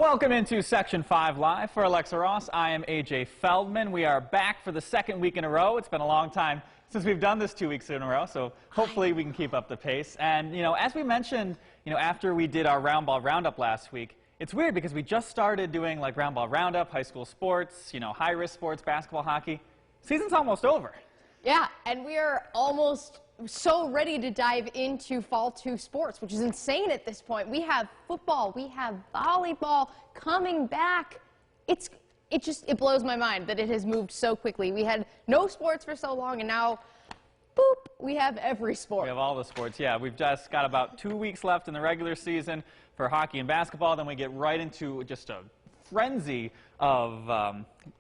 Welcome into Section 5 Live. For Alexa Ross, I am AJ Feldman. We are back for the second week in a row. It's been a long time since we've done this 2 weeks in a row, so hopefully we can keep up the pace. And, as we mentioned, after we did our Round Ball Roundup last week, it's weird because we just started doing like Round Ball Roundup, high school sports, high-risk sports, basketball, hockey. Season's almost over. Yeah, and we are almost so ready to dive into Fall 2 sports, which is insane at this point. We have football, we have volleyball coming back. It blows my mind that it has moved so quickly. We had no sports for so long, and now, boop, we have every sport. We have all the sports, yeah. We've just got about 2 weeks left in the regular season for hockey and basketball. Then we get right into just a frenzy of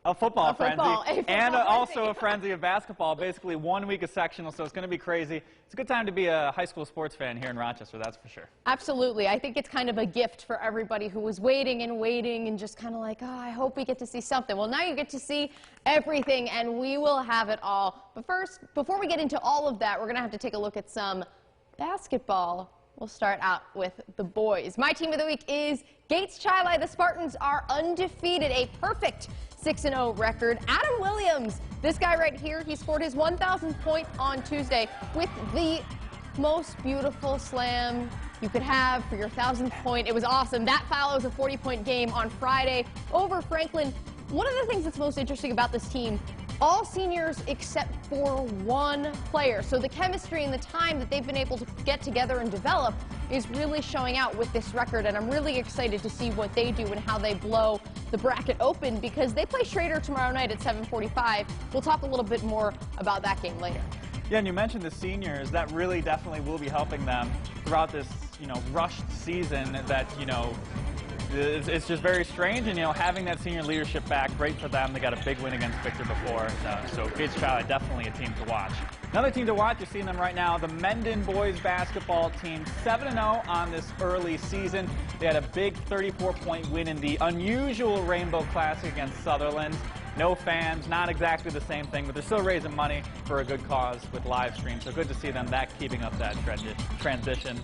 a football frenzy, and also a frenzy of basketball. Basically 1 week of sectional, so it's going to be crazy. It's a good time to be a high school sports fan here in Rochester, that's for sure. Absolutely. I think it's kind of a gift for everybody who was waiting and just kind of like, oh, I hope we get to see something. Well, now you get to see everything, and we will have it all. But first, before we get into all of that, we're going to have to take a look at some basketball. We'll start out with the boys. My team of the week is Gates Chili. The Spartans are undefeated, a perfect 6-0 record. Adam Williams, this guy right here, he scored his 1,000th point on Tuesday with the most beautiful slam you could have for your 1,000th point. It was awesome. That follows a 40-point game on Friday over Franklin. One of the things that's most interesting about this team, all seniors except for one player. So the chemistry and the time that they've been able to get together and develop is really showing out with this record, and I'm really excited to see what they do and how they blow the bracket open, because they play Schrader tomorrow night at 7:45. We'll talk a little bit more about that game later. Yeah, and you mentioned the seniors. That really definitely will be helping them throughout this, rushed season that, it's just very strange, and having that senior leadership back, great for them. They got a big win against Victor before, so Gates Chili, definitely a team to watch. Another team to watch, you're seeing them right now, the Mendon boys basketball team, 7-0 on this early season. They had a big 34-point win in the unusual Rainbow Classic against Sutherland. No fans, not exactly the same thing, but they're still raising money for a good cause with live stream. So good to see them keeping up that tradition.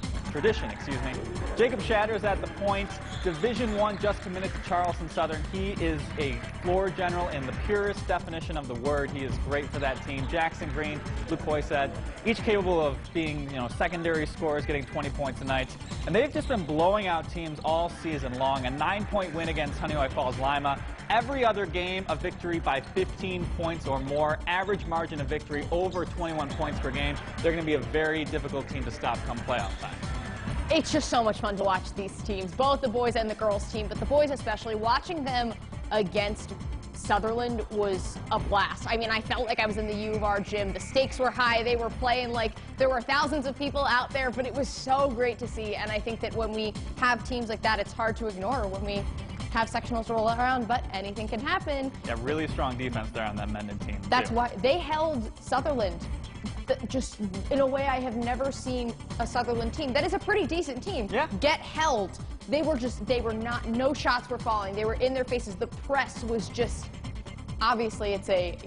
Jacob Shatter's at the point. Division I just committed to Charleston Southern. He is a floor general in the purest definition of the word. He is great for that team. Jackson Green, Luke Hoysett, each capable of being, secondary scorers, getting 20 points a night. And they've just been blowing out teams all season long. A 9-point win against Honeywell Falls Lima. Every other game, a victory by 15 points or more. Average margin of victory over 21 points per game. They're going to be a very difficult team to stop come playoff time. It's just so much fun to watch these teams, both the boys and the girls team, but the boys especially. Watching them against Sutherland was a blast. I mean, I felt like I was in the U of R gym. The stakes were high. They were playing like there were thousands of people out there, but it was so great to see. And I think that when we have teams like that, it's hard to ignore when we have sectionals roll around, but anything can happen. Yeah, really strong defense there on that Mendon team. That's why they held Sutherland just in a way I have never seen a Sutherland team. That is a pretty decent team. Yeah. Get held. No shots were falling. They were in their faces. The press was just, obviously it's a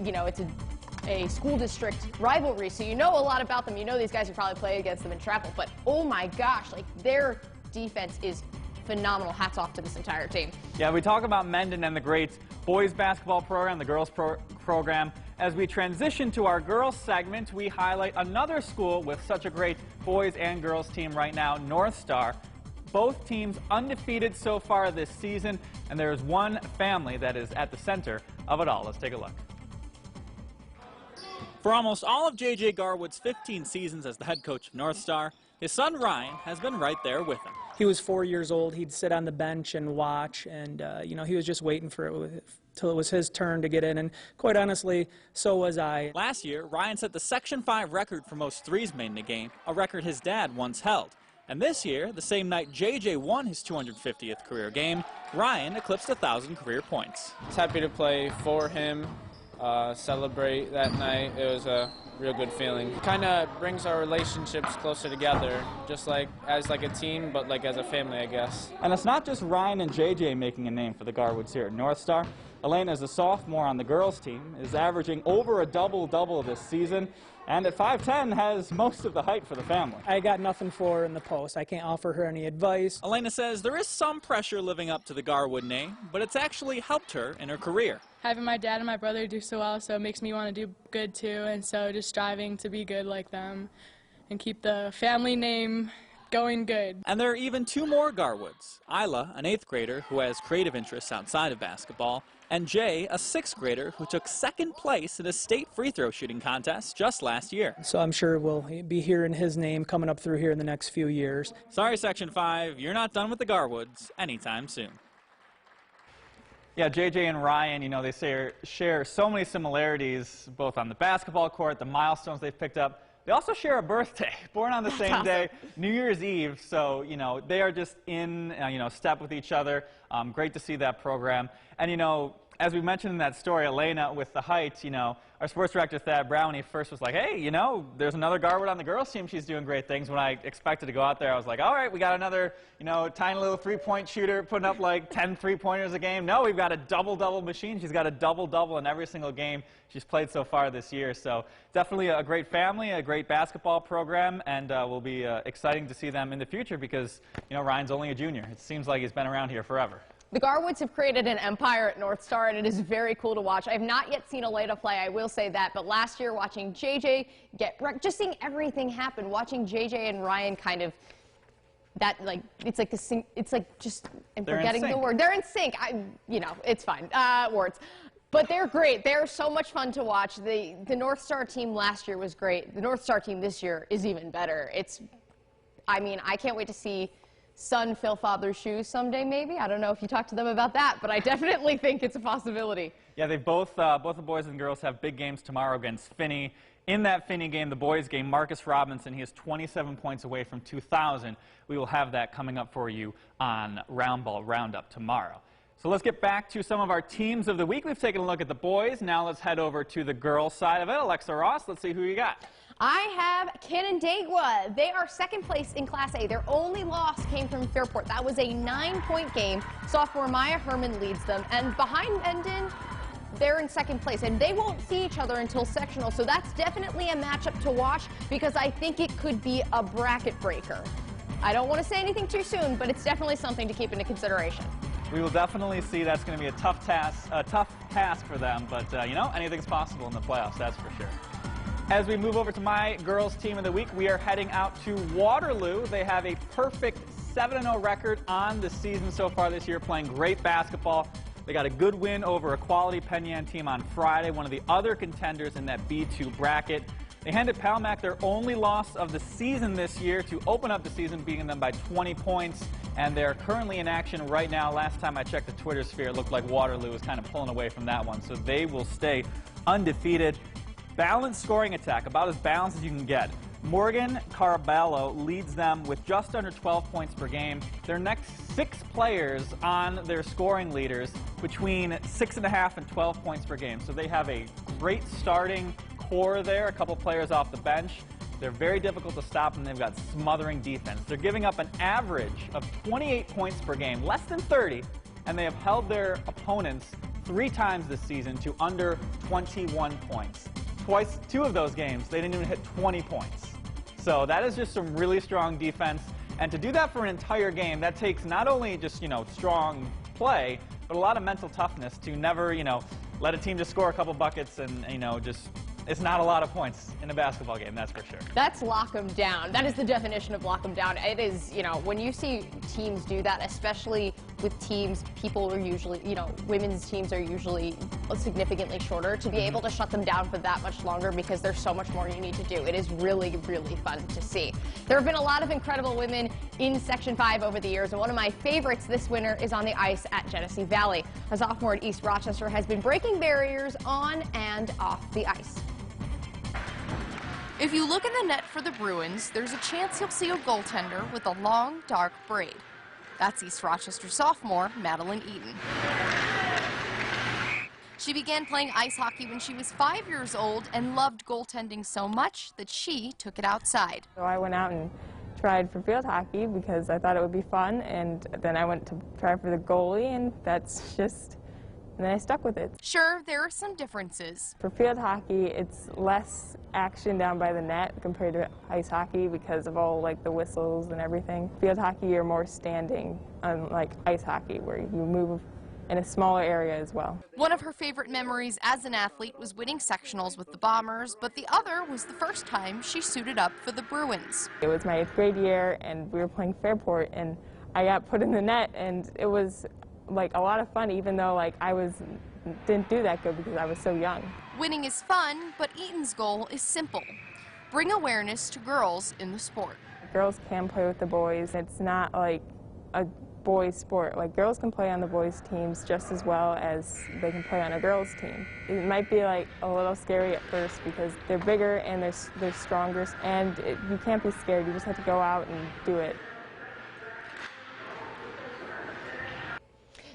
school district rivalry, so you know a lot about them. You know these guys who probably play against them in travel, but oh my gosh, like their defense is phenomenal. Hats off to this entire team. Yeah, we talk about Mendon and the great boys basketball program, the girls program. As we transition to our girls segment, we highlight another school with such a great boys and girls team right now, North Star. Both teams undefeated so far this season, and there is one family that is at the center of it all. Let's take a look. For almost all of J.J. Garwood's 15 seasons as the head coach of North Star, his son Ryan has been right there with him. He was 4 years old. He'd sit on the bench and watch, and he was just waiting for it till it was his turn to get in, and quite honestly, so was I. Last year, Ryan set the Section 5 record for most threes made in a game, a record his dad once held. And this year, the same night J.J. won his 250th career game, Ryan eclipsed 1,000 career points. I was happy to play for him. celebrate that night. It was a real good feeling. It kind of brings our relationships closer together, just like as like a team, but like as a family, I guess. And it's not just Ryan and JJ making a name for the Garwoods here at North Star. Elena is a sophomore on the girls team, is averaging over a double-double this season, and at 5'10" has most of the height for the family. I got nothing for her in the post. I can't offer her any advice. Elena says there is some pressure living up to the Garwood name, but it's actually helped her in her career. Having my dad and my brother do so well, so it makes me want to do good too, and so just striving to be good like them and keep the family name going good. And there are even two more Garwoods. Isla, an 8th grader who has creative interests outside of basketball, and Jay, a 6th grader who took 2nd place in a state free throw shooting contest just last year. So I'm sure we'll be hearing his name coming up through here in the next few years. Sorry, Section 5, you're not done with the Garwoods anytime soon. Yeah, JJ and Ryan, you know, they share so many similarities, both on the basketball court, the milestones they've picked up. They also share a birthday, born on the same day, New Year's Eve. So, you know, they are just in, step with each other. Great to see that program. And, you know, as we mentioned in that story, Elena with the height, you know, our sports director, Thad Brown, when he first was like, hey, you know, there's another Garwood on the girls team. She's doing great things. When I expected to go out there, I was like, all right, we got another, you know, tiny little three-point shooter putting up like 10 three-pointers a game. No, we've got a double-double machine. She's got a double-double in every single game she's played so far this year. So definitely a great family, a great basketball program, and will be exciting to see them in the future because, you know, Ryan's only a junior. It seems like he's been around here forever. The Garwoods have created an empire at North Star, and it is very cool to watch. I have not yet seen Elena play, I will say that, but last year watching JJ get wrecked, just seeing everything happen, watching JJ and Ryan kind of, it's like just, I'm forgetting the word. They're in sync. It's fine. Words. But they're great. They're so much fun to watch. The North Star team last year was great. The North Star team this year is even better. I can't wait to see son fill father's shoes someday, maybe. I don't know if you talked to them about that, but I definitely think it's a possibility. Yeah, they both the boys and girls have big games tomorrow against Finney. In that Finney game, the boys game, Marcus Robinson, he is 27 points away from 2,000. We will have that coming up for you on Roundball Roundup tomorrow. So let's get back to some of our teams of the week. We've taken a look at the boys. Now let's head over to the girls side of it. Alexa Ross, let's see who you got. I have Canandaigua. They are 2nd place in Class A. Their only loss came from Fairport. That was a 9-point game. Sophomore Maya Herman leads them. And behind Menden, they're in 2nd place. And they won't see each other until sectional. So that's definitely a matchup to watch because I think it could be a bracket breaker. I don't want to say anything too soon, but it's definitely something to keep into consideration. We will definitely see that's going to be a tough task for them. But, anything's possible in the playoffs, that's for sure. As we move over to my girls' team of the week, we are heading out to Waterloo. They have a perfect 7-0 record on the season so far this year, playing great basketball. They got a good win over a quality Penn Yan team on Friday, one of the other contenders in that B2 bracket. They handed Palmac their only loss of the season this year to open up the season, beating them by 20 points. And they're currently in action right now. Last time I checked the Twitter sphere, it looked like Waterloo was kind of pulling away from that one. So they will stay undefeated. Balanced scoring attack, about as balanced as you can get. Morgan Caraballo leads them with just under 12 points per game. Their next 6 players on their scoring leaders between 6.5 and 12 points per game. So they have a great starting core there, a couple players off the bench. They're very difficult to stop, and they've got smothering defense. They're giving up an average of 28 points per game, less than 30, and they have held their opponents 3 times this season to under 21 points. Twice, 2 of those games, they didn't even hit 20 points. So that is just some really strong defense. And to do that for an entire game, that takes not only just, strong play, but a lot of mental toughness to never, let a team just score a couple buckets and, it's not a lot of points in a basketball game, that's for sure. That's lock 'em down. That is the definition of lock 'em down. It is, when you see teams do that, especially with teams, people are usually, women's teams are usually significantly shorter, to be able to shut them down for that much longer because there's so much more you need to do. It is really, really fun to see. There have been a lot of incredible women in Section 5 over the years, and one of my favorites this winter is on the ice at Genesee Valley. A sophomore at East Rochester has been breaking barriers on and off the ice. If you look in the net for the Bruins, there's a chance you'll see a goaltender with a long, dark braid. That's East Rochester sophomore Madeline Eaton. She began playing ice hockey when she was 5 years old and loved goaltending so much that she took it outside. So I went out and tried for field hockey because I thought it would be fun, and then I went to try for the goalie, and and then I stuck with it. Sure, there are some differences. For field hockey, it's less action down by the net compared to ice hockey because of all like the whistles and everything. Field hockey, you're more standing, unlike ice hockey where you move in a smaller area as well. One of her favorite memories as an athlete was winning sectionals with the Bombers, but the other was the first time she suited up for the Bruins. It was my 8th grade year, and we were playing Fairport, and I got put in the net, and it was like a lot of fun, even though like didn't do that good because I was so young. Winning is fun, but Eaton's goal is simple: bring awareness to girls in the sport. Girls can play with the boys. It's not like a boys sport. Like, girls can play on the boys teams just as well as they can play on a girls team. It might be like a little scary at first because they're bigger and they're stronger, and you can't be scared. You just have to go out and do it.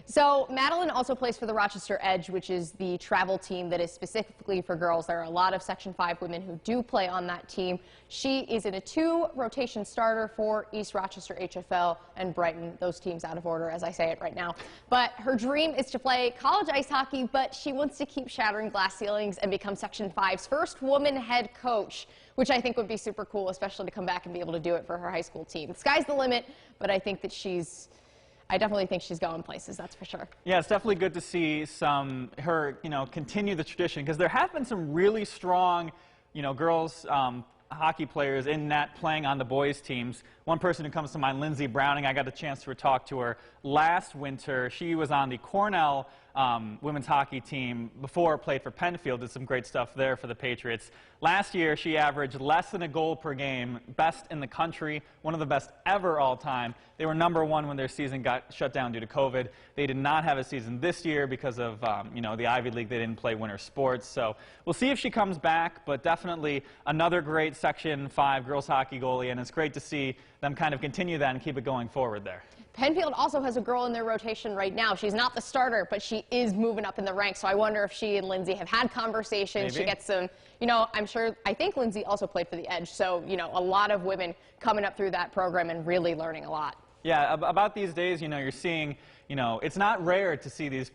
So Madeline also plays for the Rochester Edge, which is the travel team that is specifically for girls. There are a lot of Section 5 women who do play on that team. She is in a 2-rotation starter for East Rochester HFL and Brighton, those teams out of order as I say it right now. But her dream is to play college ice hockey, but she wants to keep shattering glass ceilings and become Section 5's first woman head coach, which I think would be super cool, especially to come back and be able to do it for her high school team. The sky's the limit, but I think that I definitely think she's going places, that's for sure. Yeah, it's definitely good to see her, continue the tradition, because there have been some really strong, girls hockey players in net playing on the boys teams. One person who comes to mind, Lindsey Browning, I got a chance to talk to her last winter. She was on the Cornell women's hockey team before, played for Penfield, did some great stuff there for the Patriots. Last year, she averaged less than a goal per game, best in the country, one of the best ever all time. They were #1 when their season got shut down due to COVID. They did not have a season this year because of, the Ivy League. They didn't play winter sports. So we'll see if she comes back, but definitely another great Section 5 girls hockey goalie, and it's great to see them kind of continue that and keep it going forward there. Penfield also has a girl in their rotation right now. She's not the starter, but she is moving up in the ranks. So I wonder if she and Lindsay have had conversations. Maybe. She gets some, I think Lindsay also played for the Edge. So, a lot of women coming up through that program and really learning a lot. Yeah, about these days, you're seeing, it's not rare to see these,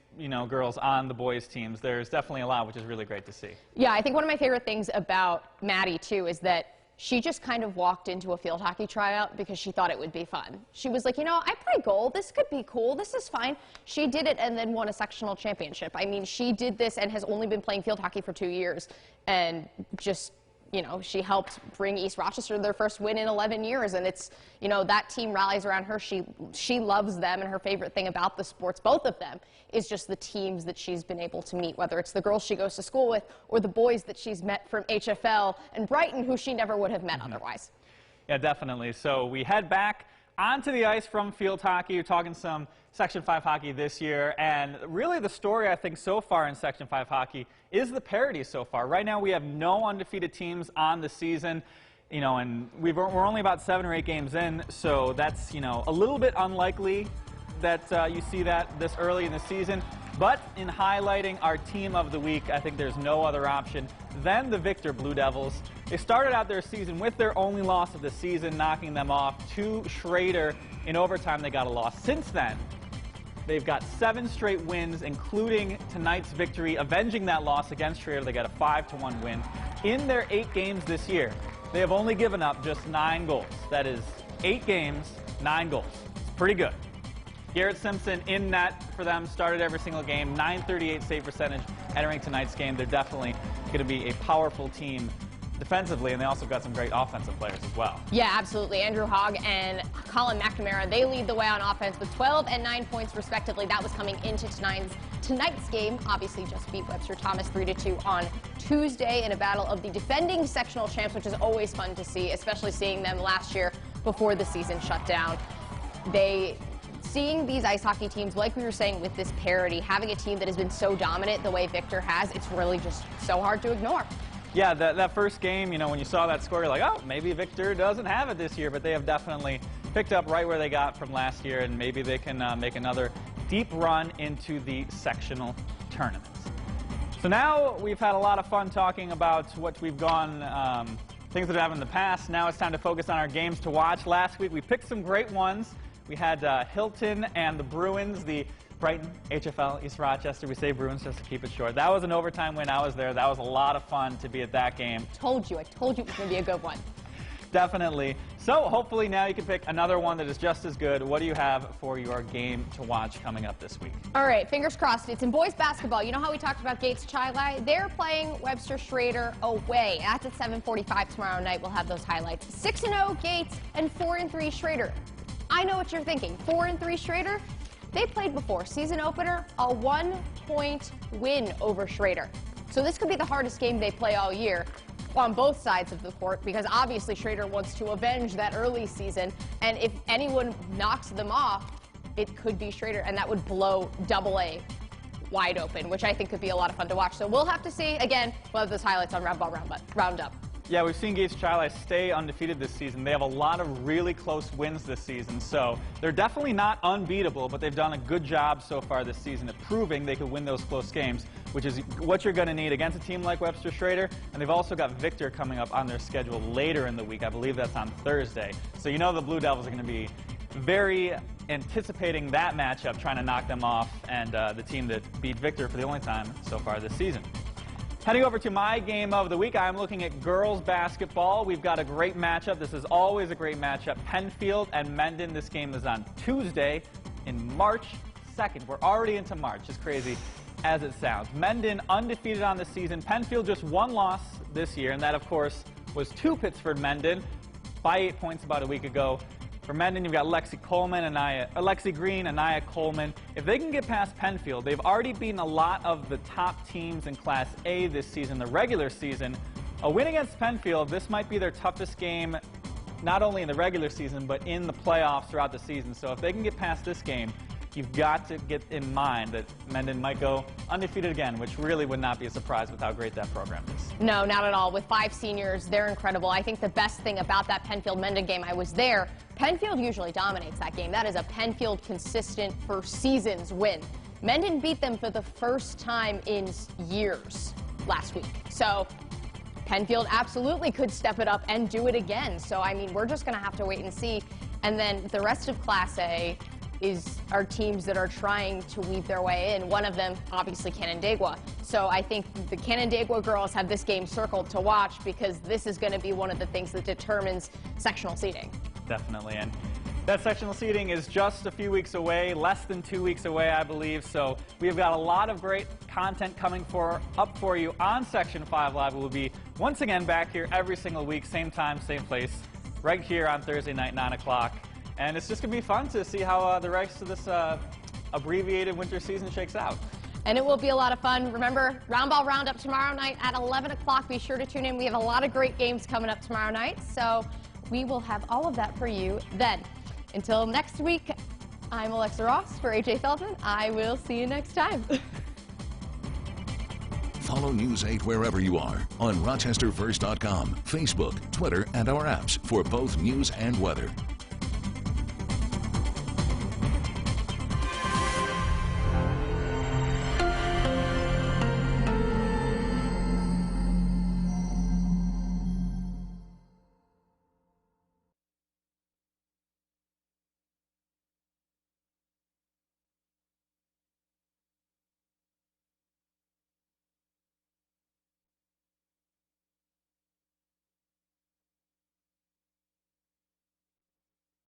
girls on the boys' teams. There's definitely a lot, which is really great to see. Yeah, I think one of my favorite things about Maddie, too, is that she just kind of walked into a field hockey tryout because she thought it would be fun. She was like, I play goal. This could be cool. This is fine. She did it and then won a sectional championship. I mean, she did this and has only been playing field hockey for 2 years. And just, she helped bring East Rochester their first win in 11 years. And it's, that team rallies around her. She loves them. And her favorite thing about the sports, both of them, is just the teams that she's been able to meet, whether it's the girls she goes to school with or the boys that she's met from HFL and Brighton, who she never would have met otherwise. Yeah, definitely. So we head back onto the ice from field hockey. We're talking some Section 5 hockey this year, and really the story, I think, so far in Section 5 hockey is the parity so far. Right now we have no undefeated teams on the season, and we're only about 7 or 8 games in, so that's, a little bit unlikely that you see that this early in the season. But in highlighting our team of the week, I think there's no other option than the Victor Blue Devils. They started out their season with their only loss of the season, knocking them off to Schrader. In overtime, they got a loss. Since then, they've got 7 straight wins, including tonight's victory, avenging that loss against Schrader. They got a 5-1 win. In their 8 games this year, they have only given up just 9 goals. That is 8 games, 9 goals. It's pretty good. Garrett Simpson in net for them, started every single game, .938 save percentage entering tonight's game. They're definitely going to be a powerful team defensively, and they also got some great offensive players as well. Yeah, absolutely. Andrew Hogg and Colin McNamara, they lead the way on offense with 12 and 9 points respectively. That was coming into tonight's game. Obviously just beat Webster Thomas 3-2 on Tuesday in a battle of the defending sectional champs, which is always fun to see, especially seeing them last year before the season shut down. Seeing these ice hockey teams, like we were saying with this parity, having a team that has been so dominant the way Victor has, it's really just so hard to ignore. Yeah, that first game, when you saw that score, you're like, oh, maybe Victor doesn't have it this year, but they have definitely picked up right where they got from last year, and maybe they can make another deep run into the sectional tournaments. So now we've had a lot of fun talking about what we've gone, things that have happened in the past. Now it's time to focus on our games to watch. Last week we picked some great ones. We had Hilton and the Bruins, the Brighton, HFL, East Rochester. We say Bruins just to keep it short. That was an overtime win. I was there. That was a lot of fun to be at that game. I told you it was going to be a good one. Definitely. So hopefully now you can pick another one that is just as good. What do you have for your game to watch coming up this week? All right, fingers crossed. It's in boys basketball. You know how we talked about Gates Chili? They're playing Webster Schrader away. That's at 7:45 tomorrow night. We'll have those highlights. 6-0 Gates and 4-3 Schrader. I know what you're thinking. 4-3 Schrader? They played before. Season opener, a 1-point win over Schrader. So this could be the hardest game they play all year on both sides of the court, because obviously Schrader wants to avenge that early season, and if anyone knocks them off, it could be Schrader, and that would blow AA wide open, which I think could be a lot of fun to watch. So we'll have to see. Again, we'll have those highlights on Roundup. Yeah, we've seen Gates Chili stay undefeated this season. They have a lot of really close wins this season, so they're definitely not unbeatable, but they've done a good job so far this season at proving they could win those close games, which is what you're going to need against a team like Webster Schrader. And they've also got Victor coming up on their schedule later in the week. I believe that's on Thursday. So you know the Blue Devils are going to be very anticipating that matchup, trying to knock them off, and the team that beat Victor for the only time so far this season. Heading over to my game of the week, I'm looking at girls basketball. We've got a great matchup. This is always a great matchup. Penfield and Mendon. This game is on Tuesday in March 2nd. We're already into March. It's crazy as it sounds. Mendon undefeated on the season. Penfield just one loss this year, and that, of course, was to Pittsford Mendon by 8 points about a week ago. For Mendon, you've got Lexi Green, Anaya Coleman. If they can get past Penfield, they've already beaten a lot of the top teams in Class A this season, the regular season. A win against Penfield, this might be their toughest game, not only in the regular season, but in the playoffs throughout the season. So if they can get past this game, you've got to get in mind that Mendon might go undefeated again, which really would not be a surprise with how great that program is. No, not at all. With 5 seniors, they're incredible. I think the best thing about that Penfield-Mendon game, I was there, Penfield usually dominates that game. That is a Penfield consistent for seasons win. Mendon beat them for the first time in years last week. So Penfield absolutely could step it up and do it again. So, I mean, we're just going to have to wait and see. And then the rest of Class A are teams that are trying to weave their way in. One of them, obviously, Canandaigua. So I think the Canandaigua girls have this game circled to watch, because this is going to be one of the things that determines sectional seeding. Definitely, and that sectional seeding is just a few weeks away, less than 2 weeks away, I believe. So we've got a lot of great content coming up for you on Section 5 Live. We'll be once again back here every single week, same time, same place, right here on Thursday night, 9 o'clock. And it's just going to be fun to see how the rest of this abbreviated winter season shakes out. And it will be a lot of fun. Remember, Roundball Roundup tomorrow night at 11 o'clock. Be sure to tune in. We have a lot of great games coming up tomorrow night, so we will have all of that for you then. Until next week, I'm Alexa Ross for AJ Feldman. I will see you next time. Follow News 8 wherever you are on RochesterFirst.com, Facebook, Twitter, and our apps for both news and weather.